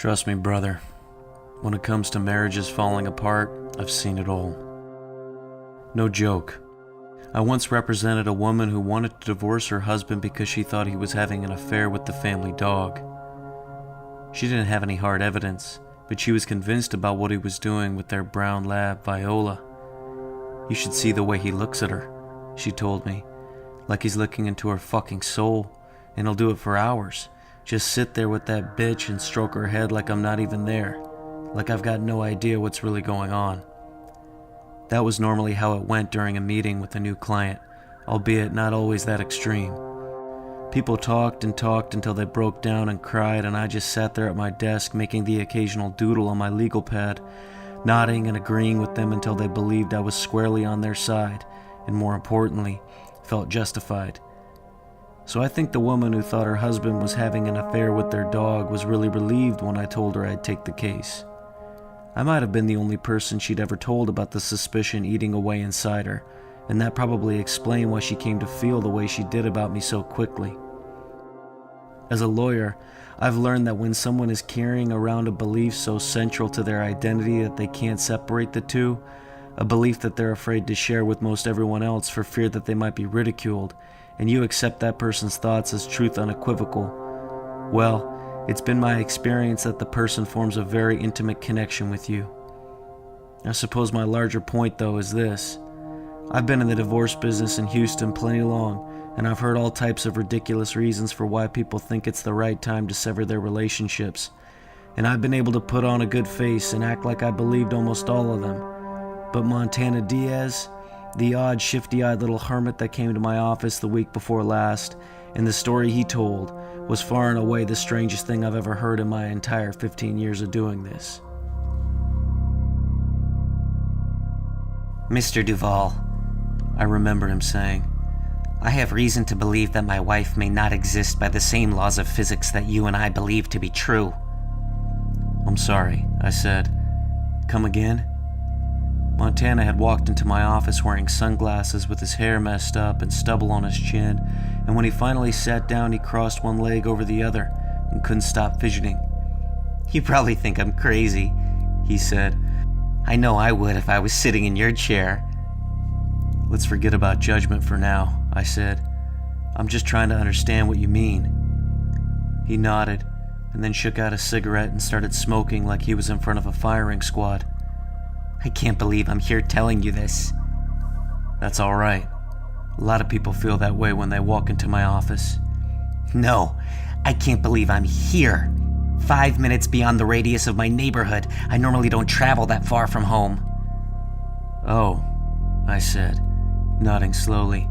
Trust me, brother. When it comes to marriages falling apart, I've seen it all. No joke. I once represented a woman who wanted to divorce her husband because she thought he was having an affair with the family dog. She didn't have any hard evidence, but she was convinced about what he was doing with their brown lab, Viola. You should see the way he looks at her, she told me, like he's looking into her fucking soul, and he'll do it for hours. Just sit there with that bitch and stroke her head like I'm not even there, like I've got no idea what's really going on. That was normally how it went during a meeting with a new client, albeit not always that extreme. People talked and talked until they broke down and cried, and I just sat there at my desk making the occasional doodle on my legal pad, nodding and agreeing with them until they believed I was squarely on their side, and more importantly, felt justified. So I think the woman who thought her husband was having an affair with their dog was really relieved when I told her I'd take the case. I might have been the only person she'd ever told about the suspicion eating away inside her, and that probably explained why she came to feel the way she did about me so quickly. As a lawyer, I've learned that when someone is carrying around a belief so central to their identity that they can't separate the two, a belief that they're afraid to share with most everyone else for fear that they might be ridiculed, and you accept that person's thoughts as truth unequivocal, well, it's been my experience that the person forms a very intimate connection with you. I suppose my larger point, though, is this. I've been in the divorce business in Houston plenty long, and I've heard all types of ridiculous reasons for why people think it's the right time to sever their relationships, and I've been able to put on a good face and act like I believed almost all of them. But Montana Diaz, the odd, shifty-eyed little hermit that came to my office the week before last, and the story he told was far and away the strangest thing I've ever heard in my entire 15 years of doing this. Mr. Duval, I remember him saying, I have reason to believe that my wife may not exist by the same laws of physics that you and I believe to be true. I'm sorry, I said. Come again? Montana had walked into my office wearing sunglasses with his hair messed up and stubble on his chin, and when he finally sat down, he crossed one leg over the other and couldn't stop fidgeting. You probably think I'm crazy, he said. I know I would if I was sitting in your chair. Let's forget about judgment for now, I said. I'm just trying to understand what you mean. He nodded and then shook out a cigarette and started smoking like he was in front of a firing squad. I can't believe I'm here telling you this. That's all right. A lot of people feel that way when they walk into my office. No, I can't believe I'm here. 5 minutes beyond the radius of my neighborhood. I normally don't travel that far from home. Oh, I said, nodding slowly.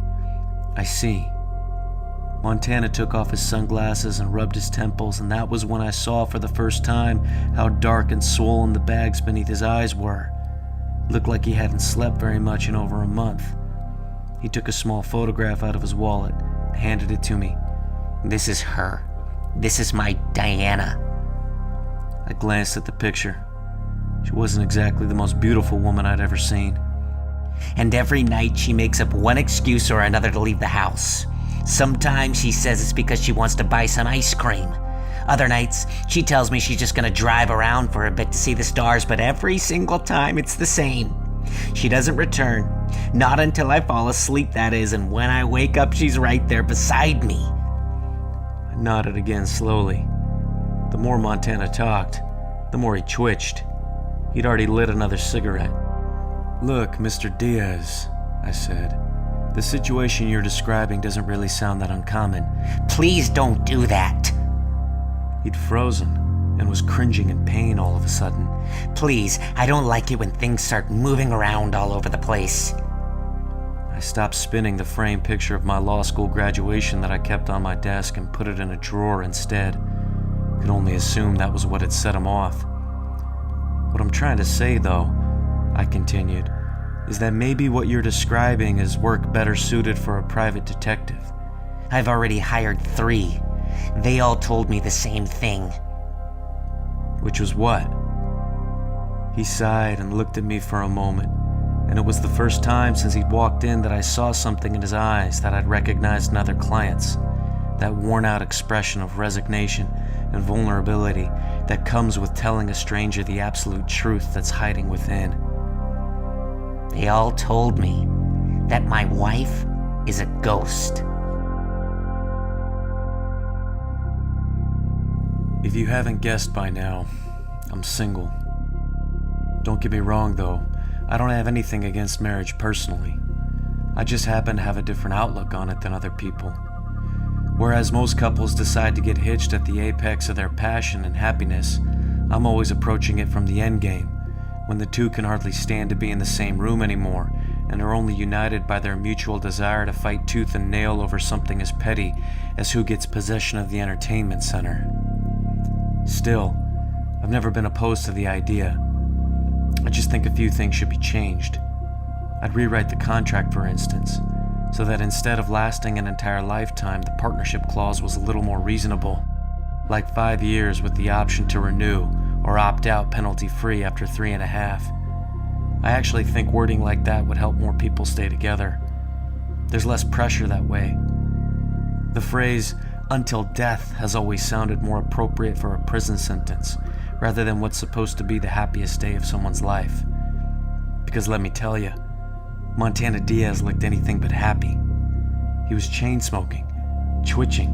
I see. Montana took off his sunglasses and rubbed his temples, and that was when I saw for the first time how dark and swollen the bags beneath his eyes were. Looked like he hadn't slept very much in over a month. He took a small photograph out of his wallet and handed it to me. This is her. This is my Diana. I glanced at the picture. She wasn't exactly the most beautiful woman I'd ever seen. And every night she makes up one excuse or another to leave the house. Sometimes she says it's because she wants to buy some ice cream. Other nights, she tells me she's just gonna drive around for a bit to see the stars, but every single time it's the same. She doesn't return. Not until I fall asleep, that is, and when I wake up, she's right there beside me. I nodded again slowly. The more Montana talked, the more he twitched. He'd already lit another cigarette. Look, Mr. Diaz, I said. The situation you're describing doesn't really sound that uncommon. Please don't do that. He'd frozen and was cringing in pain all of a sudden. Please, I don't like it when things start moving around all over the place. I stopped spinning the framed picture of my law school graduation that I kept on my desk and put it in a drawer instead. Could only assume that was what had set him off. What I'm trying to say, though, I continued, is that maybe what you're describing is work better suited for a private detective. I've already hired 3. They all told me the same thing. Which was what? He sighed and looked at me for a moment, and it was the first time since he'd walked in that I saw something in his eyes that I'd recognized in other clients. that worn-out expression of resignation and vulnerability that comes with telling a stranger the absolute truth that's hiding within. They all told me that my wife is a ghost. If you haven't guessed by now, I'm single. Don't get me wrong though, I don't have anything against marriage personally. I just happen to have a different outlook on it than other people. Whereas most couples decide to get hitched at the apex of their passion and happiness, I'm always approaching it from the end game, when the two can hardly stand to be in the same room anymore and are only united by their mutual desire to fight tooth and nail over something as petty as who gets possession of the entertainment center. Still, I've never been opposed to the idea. I just think a few things should be changed. I'd rewrite the contract, for instance, so that instead of lasting an entire lifetime, the partnership clause was a little more reasonable, like 5 years with the option to renew or opt out penalty-free after 3.5. I actually think wording like that would help more people stay together. There's less pressure that way. The phrase, "until death," has always sounded more appropriate for a prison sentence, rather than what's supposed to be the happiest day of someone's life. Because let me tell you, Montana Diaz looked anything but happy. He was chain-smoking, twitching,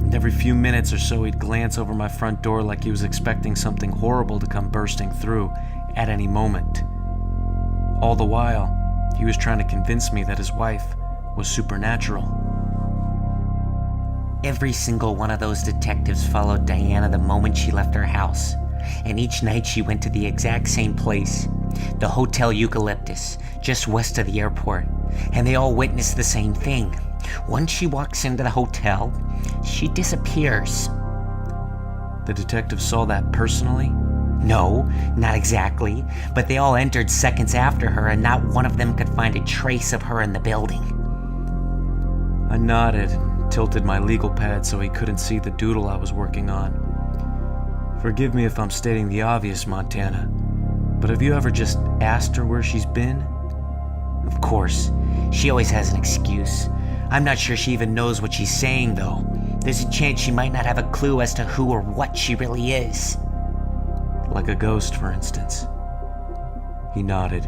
and every few minutes or so he'd glance over my front door like he was expecting something horrible to come bursting through at any moment. All the while, he was trying to convince me that his wife was supernatural. Every single one of those detectives followed Diana the moment she left her house, and each night she went to the exact same place, the Hotel Eucalyptus, just west of the airport, and they all witnessed the same thing. Once she walks into the hotel, she disappears. The detective saw that personally? No, not exactly, but they all entered seconds after her and not one of them could find a trace of her in the building. I nodded and tilted my legal pad so he couldn't see the doodle I was working on. Forgive me if I'm stating the obvious, Montana, but have you ever just asked her where she's been? Of course, she always has an excuse. I'm not sure she even knows what she's saying, though. There's a chance she might not have a clue as to who or what she really is. Like a ghost, for instance. He nodded.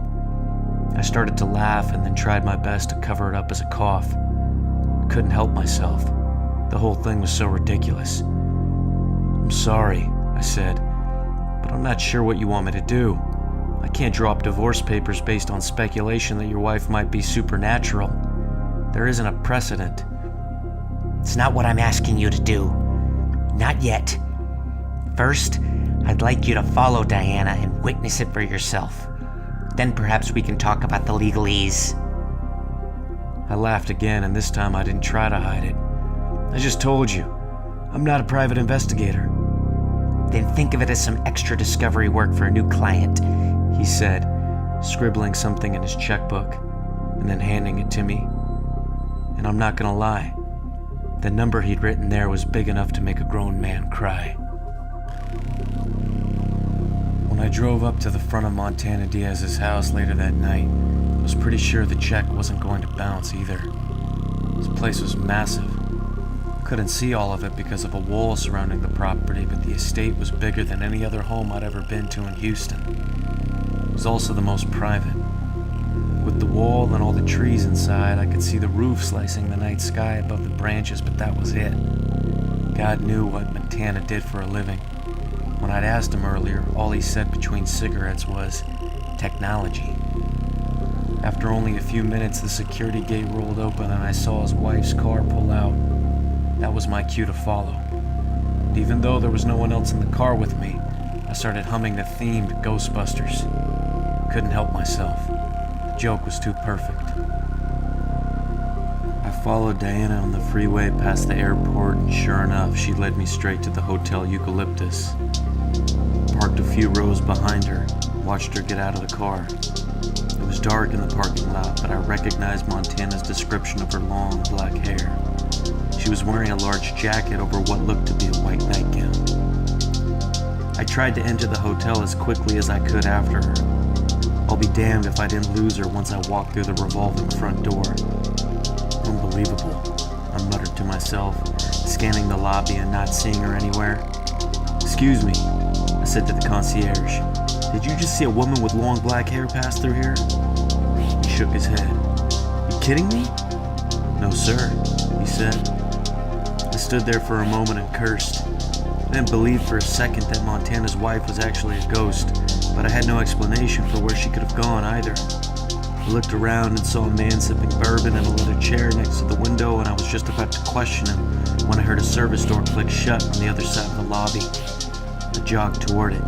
I started to laugh and then tried my best to cover it up as a cough. Couldn't help myself. The whole thing was so ridiculous. "I'm sorry," I said, "but I'm not sure what you want me to do. I can't draw up divorce papers based on speculation that your wife might be supernatural. There isn't a precedent." It's not what I'm asking you to do. Not yet. First, I'd like you to follow Diana and witness it for yourself. Then perhaps we can talk about the legalese. I laughed again, and this time I didn't try to hide it. "I just told you, I'm not a private investigator." Then think of it as some extra discovery work for a new client, he said, scribbling something in his checkbook and then handing it to me. And I'm not gonna lie, the number he'd written there was big enough to make a grown man cry. When I drove up to the front of Montana Diaz's house later that night, I was pretty sure the check wasn't going to bounce either. This place was massive. Couldn't see all of it because of a wall surrounding the property, but the estate was bigger than any other home I'd ever been to in Houston. It was also the most private. With the wall and all the trees inside, I could see the roof slicing the night sky above the branches, but that was it. God knew what Montana did for a living. When I'd asked him earlier, all he said between cigarettes was, "Technology." After only a few minutes, the security gate rolled open and I saw his wife's car pull out. That was my cue to follow. And even though there was no one else in the car with me, I started humming the theme to Ghostbusters. Couldn't help myself. The joke was too perfect. I followed Diana on the freeway past the airport, and sure enough, she led me straight to the Hotel Eucalyptus. Parked a few rows behind her, watched her get out of the car. It was dark in the parking lot, but I recognized Montana's description of her long black hair. She was wearing a large jacket over what looked to be a white nightgown. I tried to enter the hotel as quickly as I could after her. I'll be damned if I didn't lose her once I walked through the revolving front door. Unbelievable. I'm muttered to myself, scanning the lobby and not seeing her anywhere. "Excuse me," I said to the concierge. "Did you just see a woman with long black hair pass through here?" He shook his head. "You kidding me?" "No, sir," he said. I stood there for a moment and cursed. I didn't believe for a second that Montana's wife was actually a ghost, but I had no explanation for where she could have gone either. I looked around and saw a man sipping bourbon in a leather chair next to the window, and I was just about to question him when I heard a service door click shut on the other side of the lobby. I jogged toward it.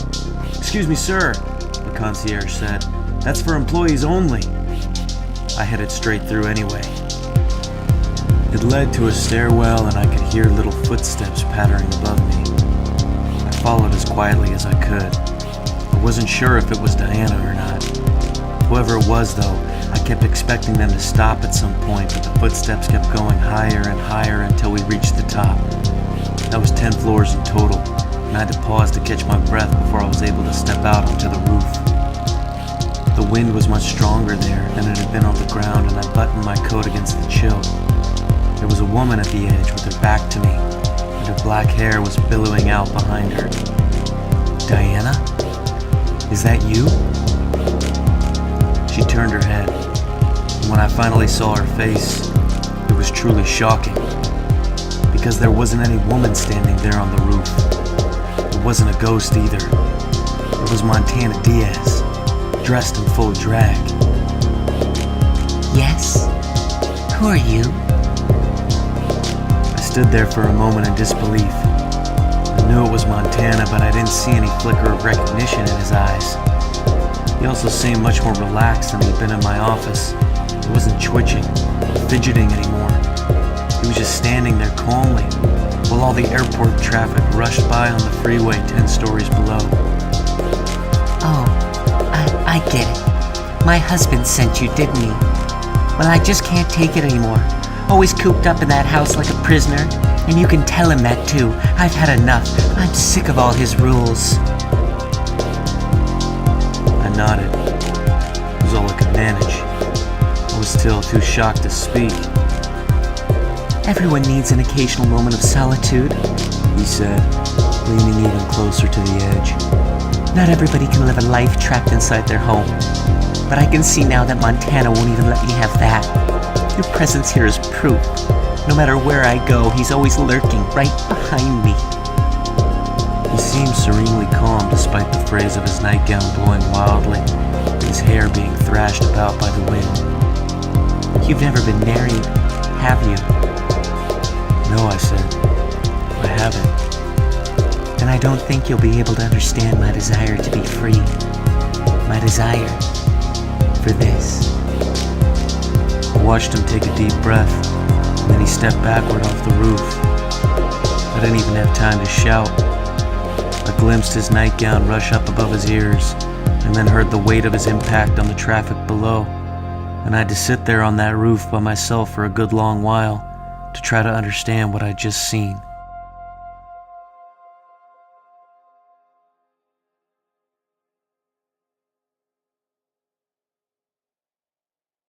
"Excuse me, sir," the concierge said. "That's for employees only." I headed straight through anyway. It led to a stairwell, and I could hear little footsteps pattering above me. I followed as quietly as I could. I wasn't sure if it was Diana or not. Whoever it was, though, I kept expecting them to stop at some point, but the footsteps kept going higher and higher until we reached the top. That was 10 floors in total, and I had to pause to catch my breath before I was able to step out onto the roof. The wind was much stronger there than it had been on the ground, and I buttoned my coat against the chill. There was a woman at the edge with her back to me, and her black hair was billowing out behind her. "Diana? Is that you?" She turned her head, and when I finally saw her face, it was truly shocking, because there wasn't any woman standing there on the roof. It wasn't a ghost either. It was Montana Diaz, dressed in full drag. Yes? Who are you? I stood there for a moment in disbelief. I knew it was Montana, but I didn't see any flicker of recognition in his eyes. He also seemed much more relaxed than he'd been in my office. He wasn't twitching, fidgeting anymore. He was just standing there calmly, while all the airport traffic rushed by on the freeway 10 stories below. Oh, I get it. My husband sent you, didn't he? Well, I just can't take it anymore. Always cooped up in that house like a prisoner. And you can tell him that too. I've had enough. I'm sick of all his rules. I nodded. It was all I could manage. I was still too shocked to speak. Everyone needs an occasional moment of solitude, He said, leaning even closer to the edge. Not everybody can live a life trapped inside their home. But I can see now that Montana won't even let me have that. Your presence here is proof. No matter where I go, he's always lurking right behind me. He seemed serenely calm despite the frays of his nightgown blowing wildly, his hair being thrashed about by the wind. You've never been married, have you? No, I said. I haven't. Then I don't think you'll be able to understand my desire to be free. My desire for this. I watched him take a deep breath, and then he stepped backward off the roof. I didn't even have time to shout. I glimpsed his nightgown rush up above his ears, and then heard the weight of his impact on the traffic below. And I had to sit there on that roof by myself for a good long while to try to understand what I'd just seen.